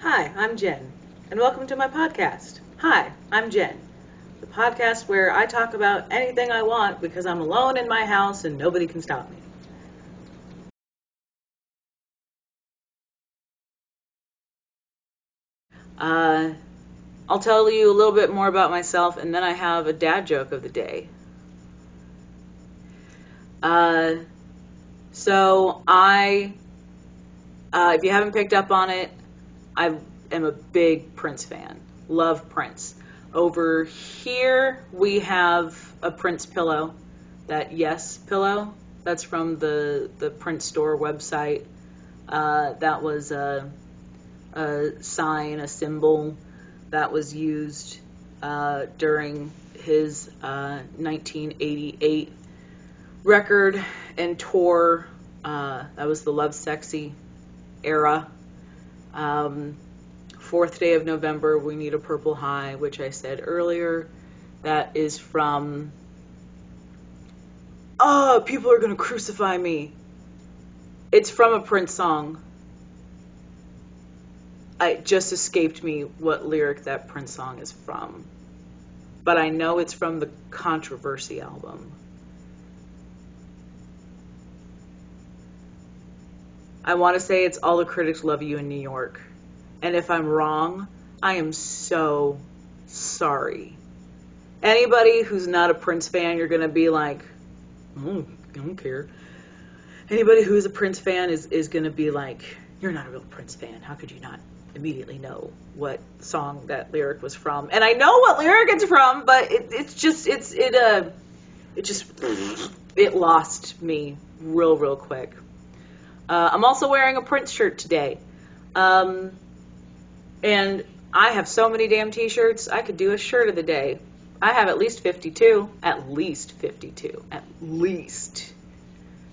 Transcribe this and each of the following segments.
Hi, I'm Jen, and welcome to my podcast. Hi, I'm Jen, the podcast where I talk about anything I want because I'm alone in my house and nobody can stop me. Uh, I'll tell you a little bit more about myself, and then I have a dad joke of the day. Uh, so if you haven't picked up on it, I am a big Prince fan. Love Prince. Over here, we have a Prince pillow. That Yes pillow. That's from the Prince store website. That was a sign, a symbol that was used during his 1988 record and tour. That was the Love Sexy era. Fourth day of November, We Need a Purple High, which I said earlier. That is from, oh, people are going to crucify me. It's from a Prince song. It just escaped me what lyric that Prince song is from. But I know it's from the Controversy album. I want to say it's All the Critics Love You in New York. And if I'm wrong, I am so sorry. Anybody who's not a Prince fan, you're going to be like, oh, I don't care. Anybody who's a Prince fan is going to be like, you're not a real Prince fan. How could you not immediately know what song that lyric was from? And I know what lyric it's from, but it lost me real quick. I'm also wearing a Prince shirt today. And I have so many damn t-shirts, I could do a shirt of the day. I have at least 52. At least 52. At least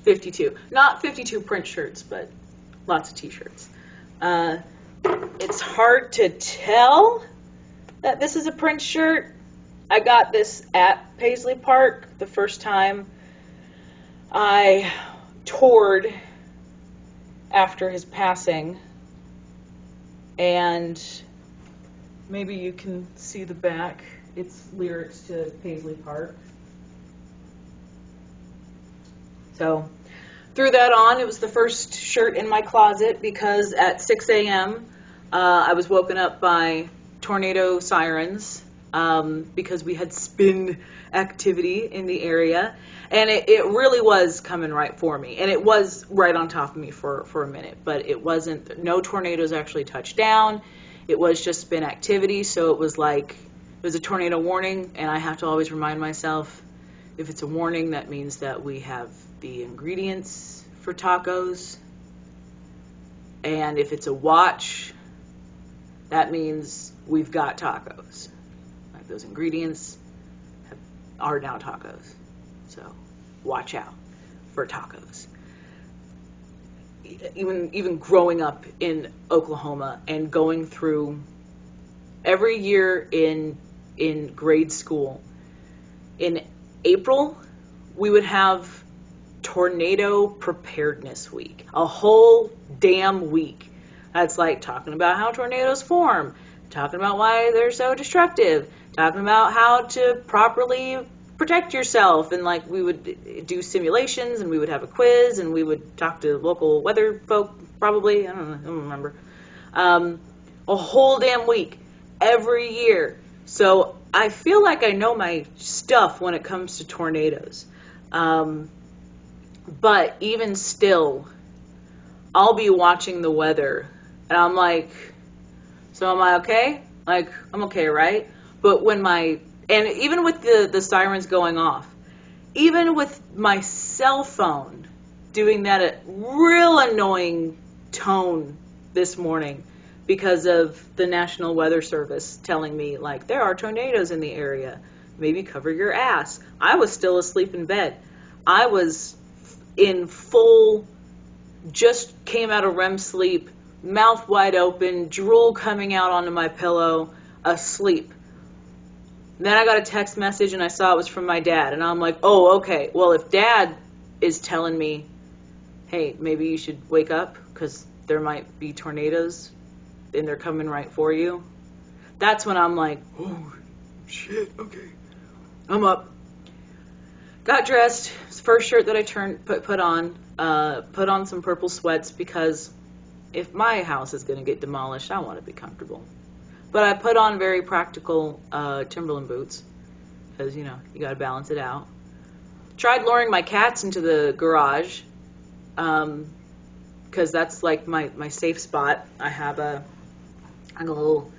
52. Not 52 Prince shirts, but lots of t-shirts. It's hard to tell that this is a Prince shirt. I got this at Paisley Park the first time I toured after his passing. And maybe you can see the back. It's lyrics to Paisley Park. So threw that on. It was the first shirt in my closet because at 6 a.m. I was woken up by tornado sirens because we had spin activity in the area. And it really was coming right for me. And it was right on top of me for a minute. But it wasn't, no tornadoes actually touched down. It was just spin activity. So it was like, it was a tornado warning. And I have to always remind myself, if it's a warning, that means that we have the ingredients for tacos. And if it's a watch, that means we've got tacos. Like those ingredients are now tacos. So watch out for tacos. Even growing up in Oklahoma and going through every year in grade school, in April, we would have Tornado Preparedness Week. A whole damn week. That's like talking about how tornadoes form, talking about why they're so destructive, talking about how to properly protect yourself, and like we would do simulations and we would have a quiz and we would talk to local weather folk, probably, I don't remember. A whole damn week every year. So I feel like I know my stuff when it comes to tornadoes. But even still, I'll be watching the weather and I'm like, so am I okay? Like, I'm okay, right? But and even with the sirens going off, even with my cell phone doing that at real annoying tone this morning because of the National Weather Service telling me, like, there are tornadoes in the area. Maybe cover your ass. I was still asleep in bed. I was in full, just came out of REM sleep, mouth wide open, drool coming out onto my pillow, asleep. Then I got a text message and I saw it was from my dad. And I'm like, oh, okay. Well, if dad is telling me, hey, maybe you should wake up because there might be tornadoes and they're coming right for you, that's when I'm like, oh, shit, okay. I'm up. Got dressed. It's the first shirt that I put on. Put on some purple sweats because if my house is going to get demolished, I want to be comfortable. But I put on very practical Timberland boots because, you got to balance it out. Tried luring my cats into the garage because that's like my safe spot. I have a little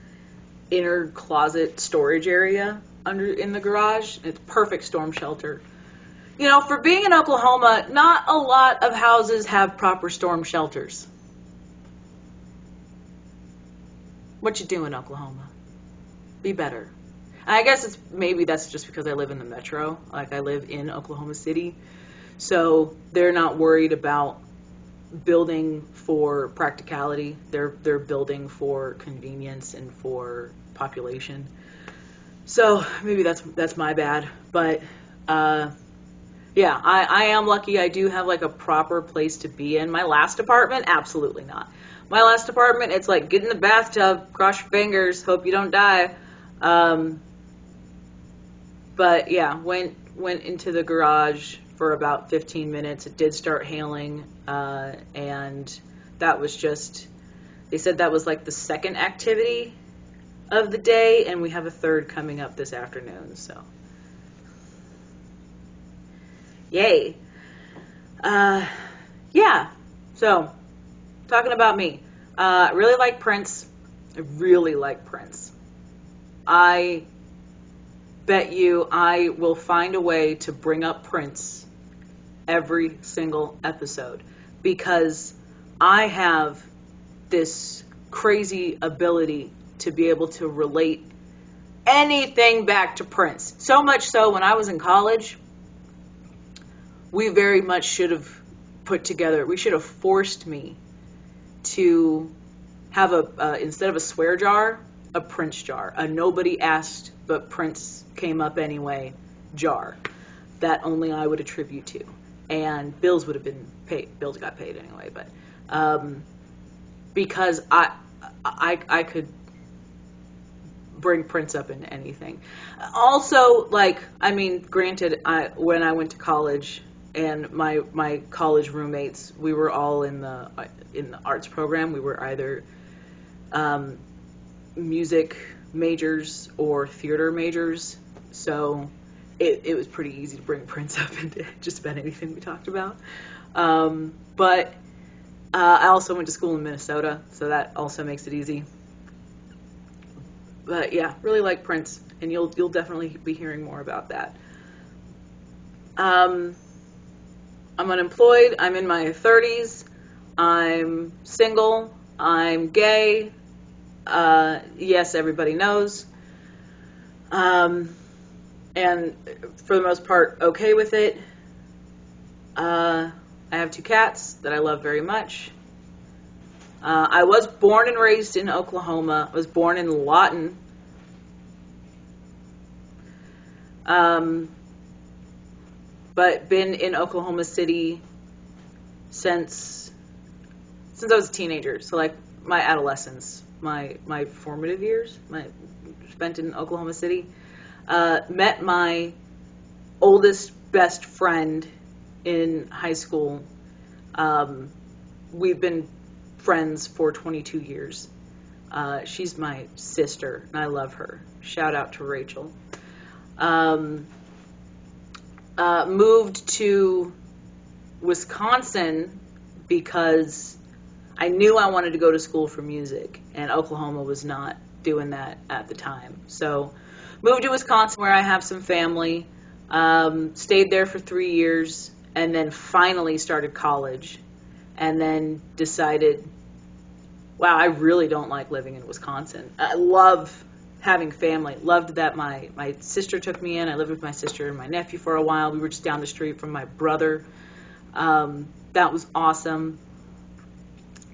inner closet storage area in the garage. It's perfect storm shelter. For being in Oklahoma, not a lot of houses have proper storm shelters. What you do in Oklahoma? Be better. And I guess maybe that's just because I live in the metro. Like, I live in Oklahoma City. So they're not worried about building for practicality. They're building for convenience and for population. So maybe that's my bad. But yeah, I am lucky. I do have like a proper place to be in. My last apartment, absolutely not. My last apartment, it's like, get in the bathtub, cross your fingers, hope you don't die. But yeah, went into the garage for about 15 minutes. It did start hailing, and that was they said that was like the second activity of the day, and we have a third coming up this afternoon, so. Yay. Yeah, so, talking about me. I really like Prince. I really like Prince. I bet you I will find a way to bring up Prince every single episode because I have this crazy ability to be able to relate anything back to Prince. So much so when I was in college, we very much should have we should have forced me to have instead of a swear jar, a Prince jar, a nobody asked but Prince came up anyway jar that only I would attribute to, and bills would have been paid. Bills got paid anyway, but because I could bring Prince up in anything. Also, granted, when I went to college and my college roommates, we were all in the arts program. We were either music majors or theater majors, so it was pretty easy to bring Prince up into just about anything we talked about. But I also went to school in Minnesota, so that also makes it easy. But yeah, really like Prince, and you'll definitely be hearing more about that. I'm unemployed. I'm in my 30s. I'm single. I'm gay. Yes, everybody knows. And for the most part, okay with it. I have 2 cats that I love very much. I was born and raised in Oklahoma. I was born in Lawton. But been in Oklahoma City since I was a teenager. So like my adolescence, my formative years, spent in Oklahoma City. Met my oldest best friend in high school. We've been friends for 22 years. She's my sister, and I love her. Shout out to Rachel. Moved to Wisconsin because I knew I wanted to go to school for music, and Oklahoma was not doing that at the time. So moved to Wisconsin where I have some family, stayed there for 3 years, and then finally started college, and then decided, wow, I really don't like living in Wisconsin. I love having family. Loved that my sister took me in. I lived with my sister and my nephew for a while. We were just down the street from my brother. That was awesome.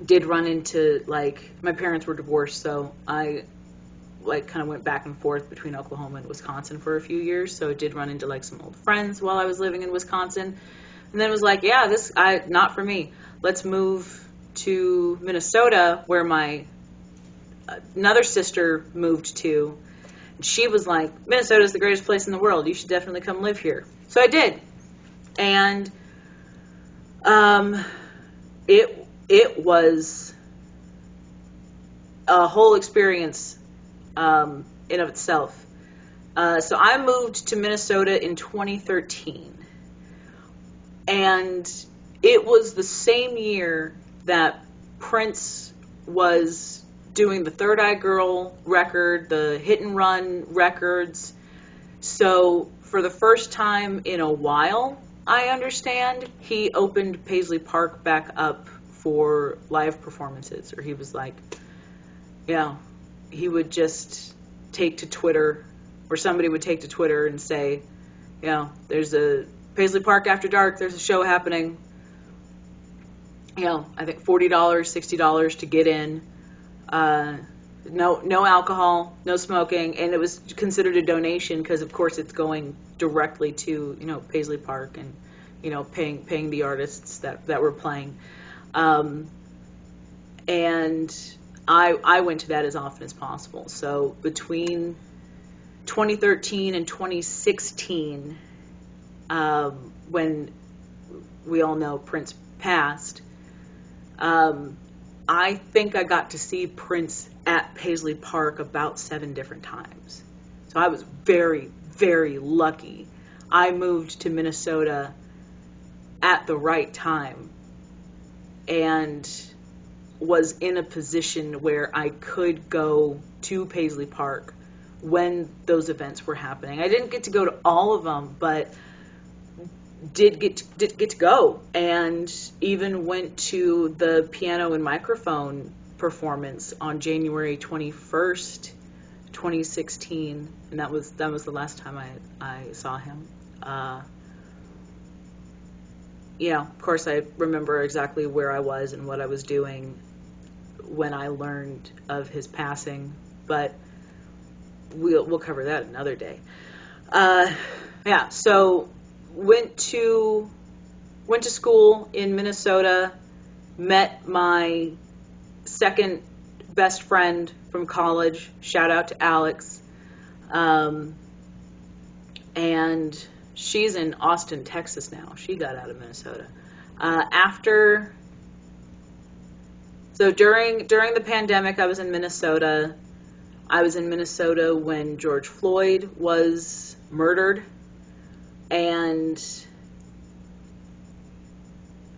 Did run into, my parents were divorced, so I kind of went back and forth between Oklahoma and Wisconsin for a few years. So I did run into some old friends while I was living in Wisconsin. And then it was not for me. Let's move to Minnesota, where my another sister moved to. And she was like, Minnesota's the greatest place in the world. You should definitely come live here. So I did. And it was a whole experience in of itself. So I moved to Minnesota in 2013. And it was the same year that Prince was doing the Third Eye Girl record, the Hit and Run records. So for the first time in a while, I understand, he opened Paisley Park back up for live performances. Or he was like, he would just take to Twitter, or somebody would take to Twitter and say, there's a Paisley Park after dark, there's a show happening. I think $40, $60 to get in. No alcohol, no smoking, and it was considered a donation because, of course, it's going directly to Paisley Park and paying the artists that were playing. And I went to that as often as possible. So between 2013 and 2016, when we all know Prince passed, I think I got to see Prince at Paisley Park about 7 different times. So I was very, very lucky. I moved to Minnesota at the right time and was in a position where I could go to Paisley Park when those events were happening. I didn't get to go to all of them, but did get to go, and even went to the piano and microphone performance on January 21st, 2016, and that was the last time I saw him. Of course, I remember exactly where I was and what I was doing when I learned of his passing, but we'll cover that another day. So went to school in Minnesota, met my second best friend from college, shout out to Alex, and she's in Austin, Texas now. She got out of Minnesota. During the pandemic, I was in Minnesota. I was in Minnesota when George Floyd was murdered, and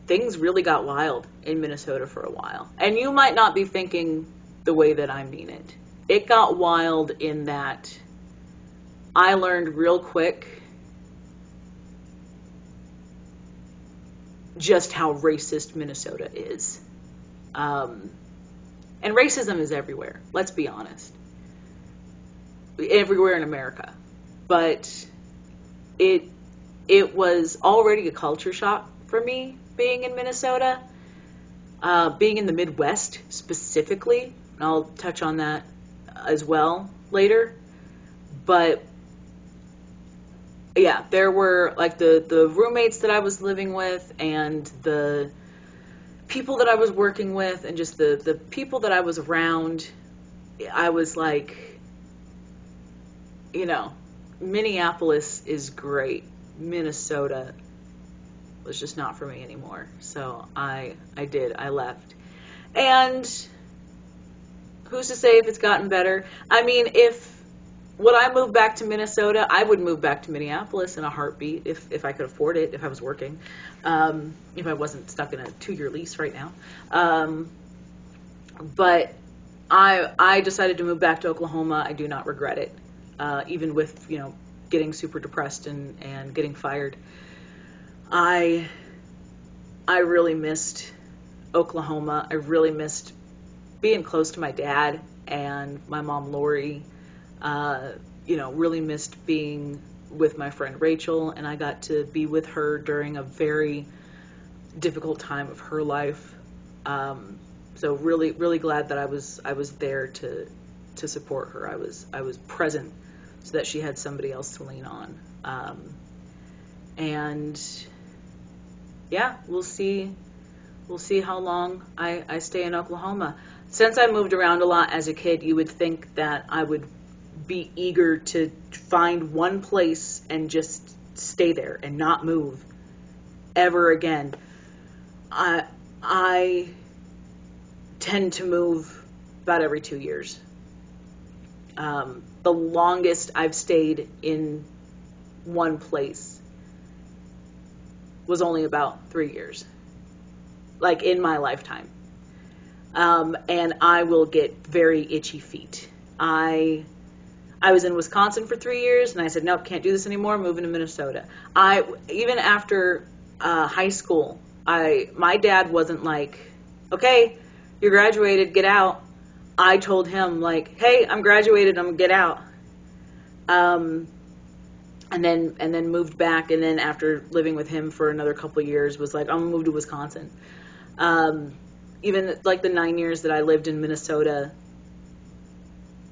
things really got wild in Minnesota for a while. And you might not be thinking the way that I mean it. It got wild in that I learned real quick just how racist Minnesota is. And racism is everywhere, let's be honest. Everywhere in America. But it was already a culture shock for me being in Minnesota, being in the Midwest specifically, and I'll touch on that as well later. But yeah, there were like the roommates that I was living with and the people that I was working with and just the people that I was around. I was like, Minneapolis is great. Minnesota was just not for me anymore. So I left. And who's to say if it's gotten better? I mean, would I move back to Minnesota? I would move back to Minneapolis in a heartbeat if I could afford it, if I was working, if I wasn't stuck in a 2-year lease right now. But I decided to move back to Oklahoma. I do not regret it, even with getting super depressed and getting fired. I really missed Oklahoma. I really missed being close to my dad and my mom Lori. Really missed being with my friend Rachel, and I got to be with her during a very difficult time of her life. So really, really glad that I was there to support her. I was present so that she had somebody else to lean on. And yeah, we'll see how long I stay in Oklahoma. Since I moved around a lot as a kid, you would think that I would be eager to find one place and just stay there and not move ever again. I tend to move about every 2 years. The longest I've stayed in one place was only about 3 years, like in my lifetime. And I will get very itchy feet. I was in Wisconsin for 3 years, and I said, nope, can't do this anymore, I'm moving to Minnesota. Even after high school, my dad wasn't like, okay, you're graduated, get out. I told him, like, hey, I'm graduated, I'm gonna get out. And then moved back, and then after living with him for another couple of years, was like, I'm gonna move to Wisconsin. Even like the 9 years that I lived in Minnesota,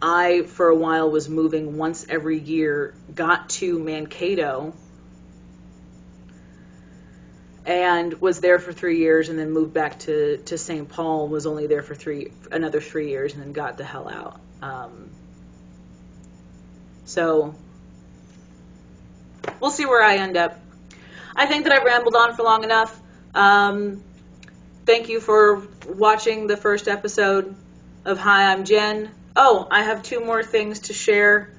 I, for a while, was moving once every year, got to Mankato, and was there for 3 years, and then moved back to St. Paul, was only there for another 3 years, and then got the hell out. So we'll see where I end up. I think that I've rambled on for long enough. Thank you for watching the first episode of Hi, I'm Jen. Oh, I have 2 more things to share.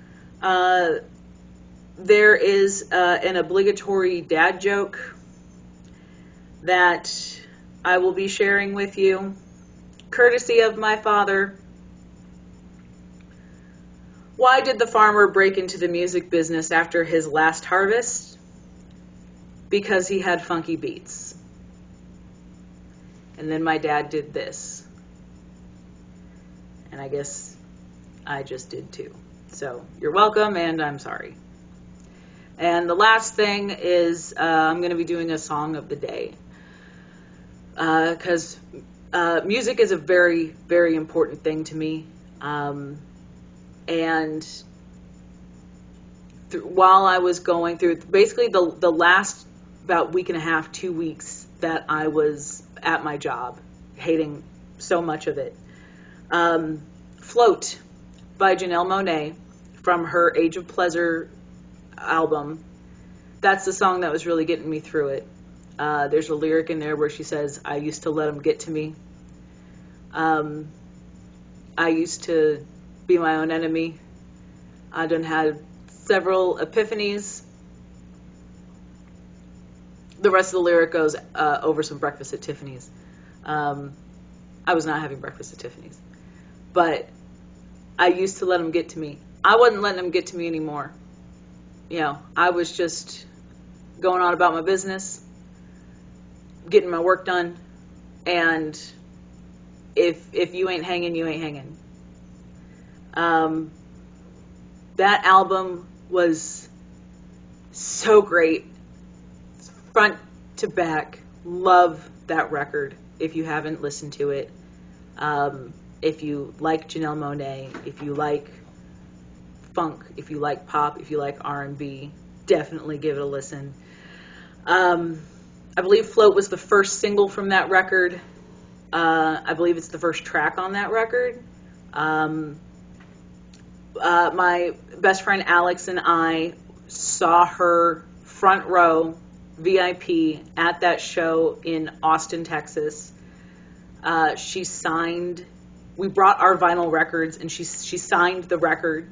There is an obligatory dad joke that I will be sharing with you, courtesy of my father. Why did the farmer break into the music business after his last harvest? Because he had funky beats. And then my dad did this. And I guess I just did too. So you're welcome, and I'm sorry. And the last thing is I'm going to be doing a song of the day. Because music is a very, very important thing to me. And while I was going through, basically the last about week and a half, 2 weeks that I was at my job, hating so much of it. Float by Janelle Monáe from her Age of Pleasure album. That's the song that was really getting me through it. There's a lyric in there where she says, I used to let them get to me. I used to be my own enemy. I done had several epiphanies. The rest of the lyric goes over some breakfast at Tiffany's. I was not having breakfast at Tiffany's. But I used to let them get to me. I wasn't letting them get to me anymore. You know, I was just going on about my business, getting my work done, and if you ain't hanging, you ain't hanging. That album was so great, front to back. Love that record. If you haven't listened to it, if you like Janelle Monáe, if you like funk, if you like pop, if you like R&B, definitely give it a listen. I believe Float was the first single from that record. I believe it's the first track on that record. My best friend Alex and I saw her front row VIP at that show in Austin, Texas. We brought our vinyl records, and she signed the record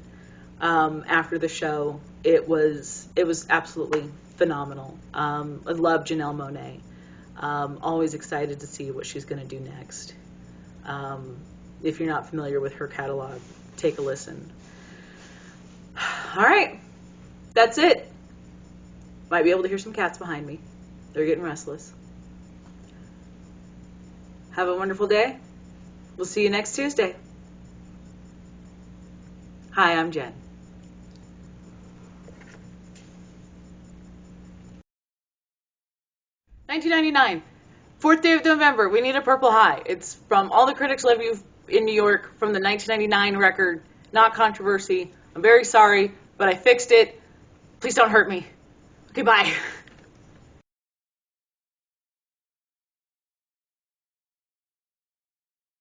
after the show. It was absolutely phenomenal. I love Janelle Monáe. Always excited to see what she's going to do next. If you're not familiar with her catalog, take a listen. All right, that's it. Might be able to hear some cats behind me. They're getting restless. Have a wonderful day. We'll see you next Tuesday. Hi, I'm Jen. $19.99. 4th day of November. We Need a Purple High. It's from All the Critics Love You in New York from the 1999 record. Not controversy. I'm very sorry, but I fixed it. Please don't hurt me. Okay, bye.